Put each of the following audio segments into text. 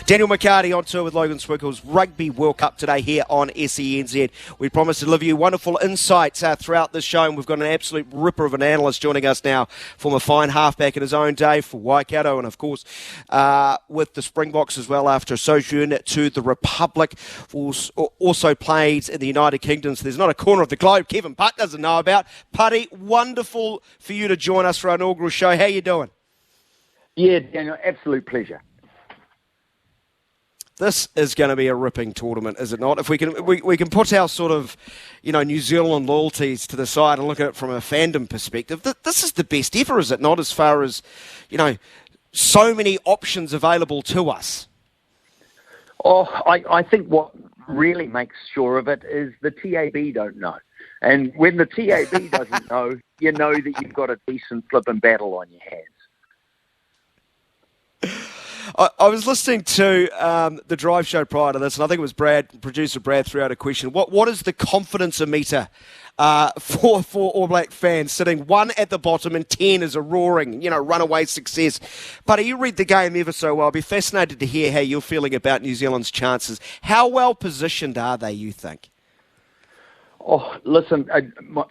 Daniel McHardy on tour with Logan Swickles, Rugby World Cup today here on SENZ. We promised to deliver you wonderful insights throughout this show, and we've got an absolute ripper of an analyst joining us now, former fine halfback in his own day for Waikato, and of course with the Springboks as well after a sojourn to the Republic. Also played in the United Kingdom, so there's not a corner of the globe Kevin Putt doesn't know about. Putty, wonderful for you to join us for our inaugural show. How you doing? Yeah, Daniel, absolute pleasure. This is going to be a ripping tournament, is it not? If we can put our sort of, New Zealand loyalties to the side and look at it from a fandom perspective, this is the best ever, is it not? As far as, so many options available to us. Oh, I think what really makes sure of it is the TAB don't know. And when the TAB doesn't know, you know that you've got a decent flipping battle on your hands. I was listening to the drive show prior to this, and I think it was producer Brad threw out a question. What is the confidence meter for All Black fans sitting 1 at the bottom and 10 is a roaring, runaway success? But you read the game ever so well. I'd be fascinated to hear how you're feeling about New Zealand's chances. How well positioned are they, you think? Oh, listen,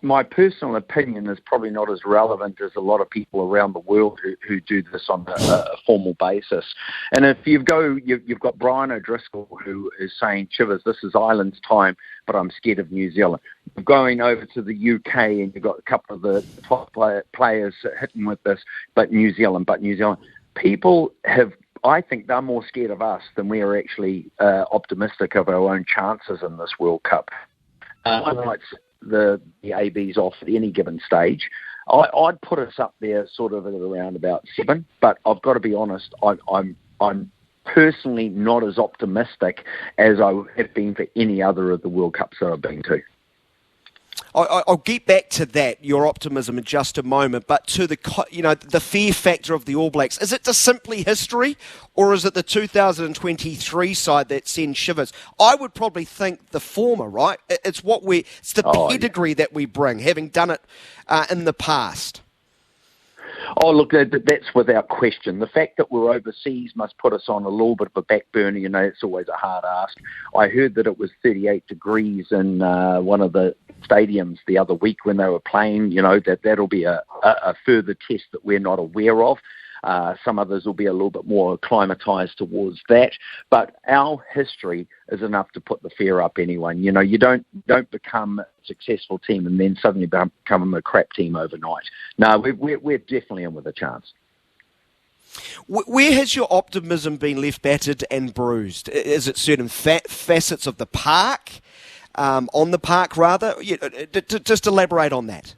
my personal opinion is probably not as relevant as a lot of people around the world who do this on a formal basis. And if you've got Brian O'Driscoll who is saying, Chivers, this is Ireland's time, but I'm scared of New Zealand. You're going over to the UK and you've got a couple of the top players hitting with this, but New Zealand. People I think they're more scared of us than we are actually optimistic of our own chances in this World Cup. I write the ABs off at any given stage. I'd put us up there sort of at around about 7, but I've got to be honest, I'm personally not as optimistic as I have been for any other of the World Cups that I've been to. I'll get back to that, your optimism, in just a moment, but to the fear factor of the All Blacks, is it just simply history, or is it the 2023 side that sends shivers? I would probably think the former, right? It's the pedigree that we bring, having done it in the past. Oh, look, that's without question. The fact that we're overseas must put us on a little bit of a back burner. It's always a hard ask. I heard that it was 38 degrees in one of the stadiums the other week when they were playing. That'll be a further test that we're not aware of. Some others will be a little bit more acclimatized towards that. But our history is enough to put the fear up anyone. You don't become a successful team and then suddenly become a crap team overnight. No, we're definitely in with a chance. Where has your optimism been left battered and bruised? Is it certain facets of the park, on the park rather? Just elaborate on that.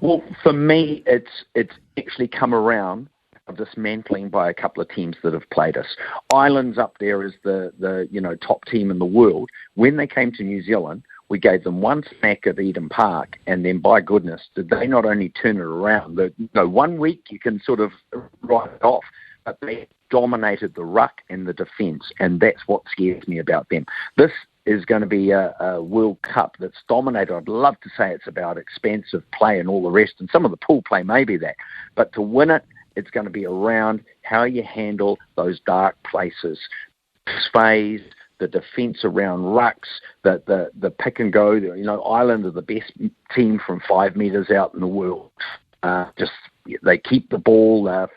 Well, for me, it's actually come around of dismantling by a couple of teams that have played us. Ireland's up there as the top team in the world. When they came to New Zealand, we gave them one smack at Eden Park, and then, by goodness, did they not only turn it around. 1 week you can sort of write it off, but they dominated the ruck and the defence, and that's what scares me about them. This is going to be a World Cup that's dominated. I'd love to say it's about expansive play and all the rest, and some of the pool play may be that. But to win it, it's going to be around how you handle those dark places. Phase, the defence around rucks, the pick and go. Ireland are the best team from 5 metres out in the world. They keep the ball, they're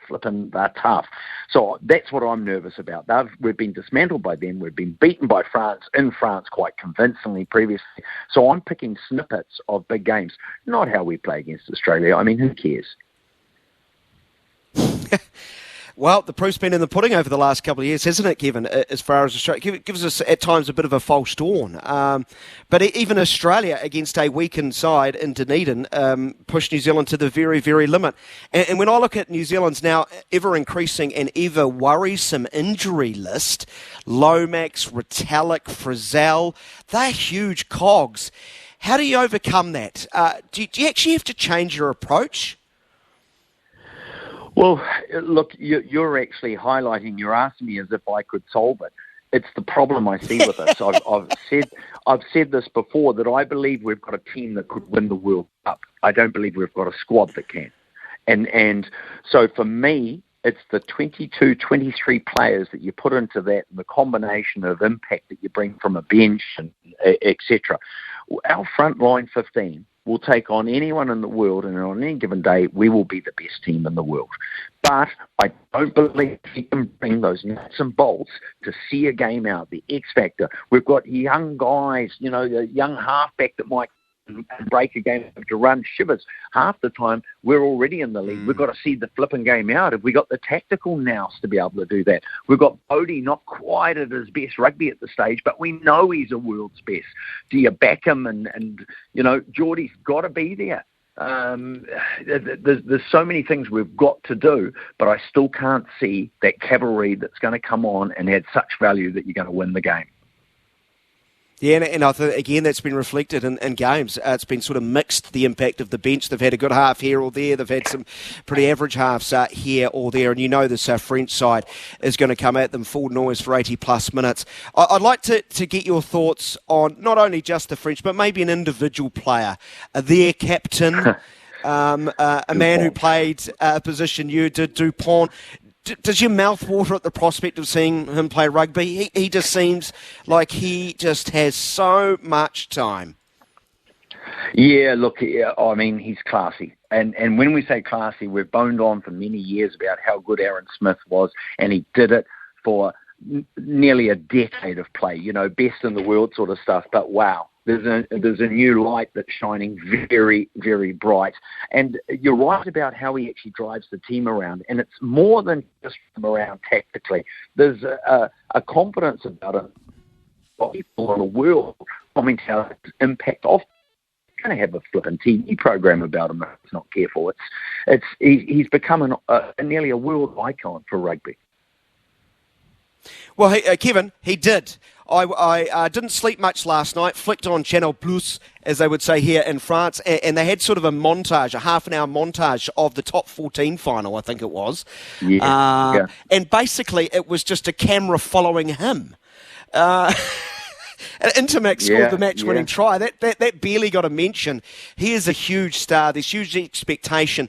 tough. So that's what I'm nervous about. We've been dismantled by them. We've been beaten by France, in France quite convincingly previously. So I'm picking snippets of big games, not how we play against Australia. I mean, who cares? Well, the proof's been in the pudding over the last couple of years, hasn't it, Kevin, as far as Australia? Gives us, at times, a bit of a false dawn. But even Australia, against a weakened side in Dunedin, pushed New Zealand to the very, very limit. And when I look at New Zealand's now ever-increasing and ever-worrisome injury list, Lomax, Retallick, Frizzell, they're huge cogs. How do you overcome that? Do you actually have to change your approach? Well, look, you're actually highlighting, you're asking me as if I could solve it. It's the problem I see with us. I've said this before, that I believe we've got a team that could win the World Cup. I don't believe we've got a squad that can. And so for me, It's the 22, 23 players that you put into that and the combination of impact that you bring from a bench, and etc. Our front line 15 will take on anyone in the world, and on any given day, we will be the best team in the world. But I don't believe he can bring those nuts and bolts to see a game out, the X factor. We've got young guys, the young halfback that might break a game to run shivers. Half the time, we're already in the lead. We've got to see the flipping game out. Have we got the tactical nous to be able to do that? We've got Bodie not quite at his best rugby at the stage, but we know he's a world's best. Do you back him? And Geordie's got to be there. There's so many things we've got to do, but I still can't see that cavalry that's going to come on and add such value that you're going to win the game. Yeah, and I think, again, that's been reflected in games. It's been sort of mixed, the impact of the bench. They've had a good half here or there. They've had some pretty average halves here or there. And this French side is going to come at them full noise for 80-plus minutes. I'd like to get your thoughts on not only just the French, but maybe an individual player, their captain, a man who played a position you did, Dupont. Does your mouth water at the prospect of seeing him play rugby? He just seems like he just has so much time. Yeah, look, I mean, he's classy. And when we say classy, we've boned on for many years about how good Aaron Smith was, and he did it for nearly a decade of play, best in the world sort of stuff. But wow, there's a new light that's shining very, very bright. And you're right about how he actually drives the team around. And it's more than just around tactically. There's a confidence about him. People in the world comment how his impact off. Going to have a flipping TV program about him if he's not careful. He's become nearly a world icon for rugby. Well, Kevin, he did. I didn't sleep much last night, flicked on Channel Plus, as they would say here in France, and they had sort of a montage, a half-an-hour montage of the top 14 final, I think it was. Yeah. And basically it was just a camera following him. Intermax scored the match-winning try. That barely got a mention. He is a huge star. There's huge expectation.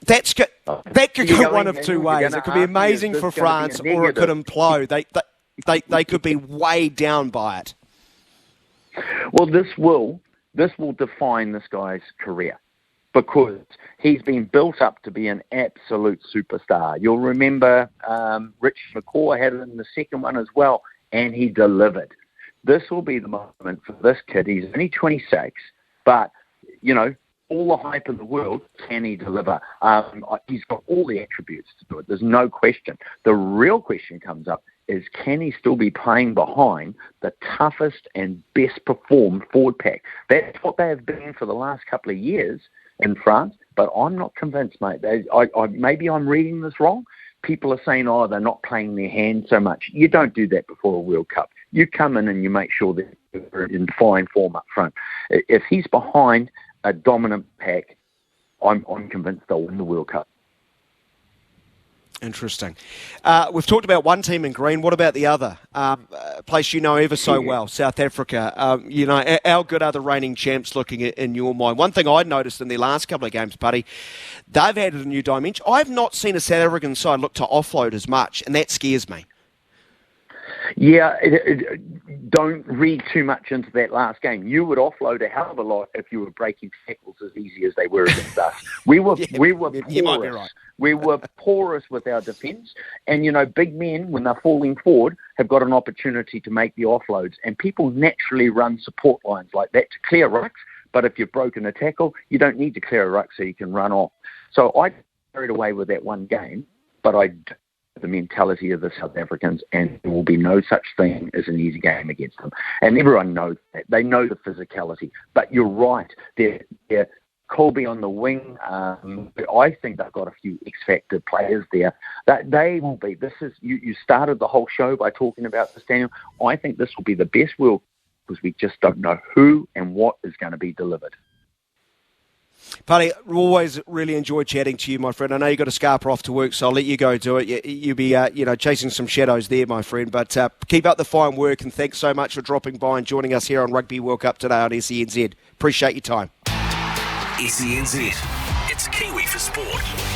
That could go one of two ways. It could be amazing for France, or it could implode. They could be weighed down by it. Well, this will define this guy's career, because he's been built up to be an absolute superstar. You'll remember Rich McCaw had it in the second one as well, and he delivered. This will be the moment for this kid. He's only 26, but, all the hype in the world, can he deliver? He's got all the attributes to do it. There's no question. The real question comes up is, can he still be playing behind the toughest and best performed forward pack? That's what they have been for the last couple of years in France, but I'm not convinced, mate. Maybe I'm reading this wrong. People are saying, they're not playing their hand so much. You don't do that before a World Cup. You come in and you make sure that they're in fine form up front. If he's behind a dominant pack, I'm convinced they'll win the World Cup. Interesting. We've talked about one team in green. What about the other? A place ever so well, South Africa. How good are the reigning champs looking in your mind? One thing I noticed in their last couple of games, Putty, they've added a new dimension. I've not seen a South African side look to offload as much, and that scares me. Yeah, don't read too much into that last game. You would offload a hell of a lot if you were breaking tackles as easy as they were against us. We were porous. You might be right. We were porous with our defence. And, big men, when they're falling forward, have got an opportunity to make the offloads. And people naturally run support lines like that to clear rucks. But if you've broken a tackle, you don't need to clear a ruck so you can run off. So I carried away with that one game, but the mentality of the South Africans, and there will be no such thing as an easy game against them. And everyone knows that. They know the physicality. But you're right. They're Colby on the wing. I think they've got a few X-factor players there. That they will be. This is you started the whole show by talking about this, Daniel. I think this will be the best World Cup, because we just don't know who and what is going to be delivered. Paddy, always really enjoyed chatting to you, my friend. I know you've got a scarper off to work, so I'll let you go do it. You'll be, chasing some shadows there, my friend. But keep up the fine work, and thanks so much for dropping by and joining us here on Rugby World Cup today on SENZ. Appreciate your time. SENZ. It's key. for sport.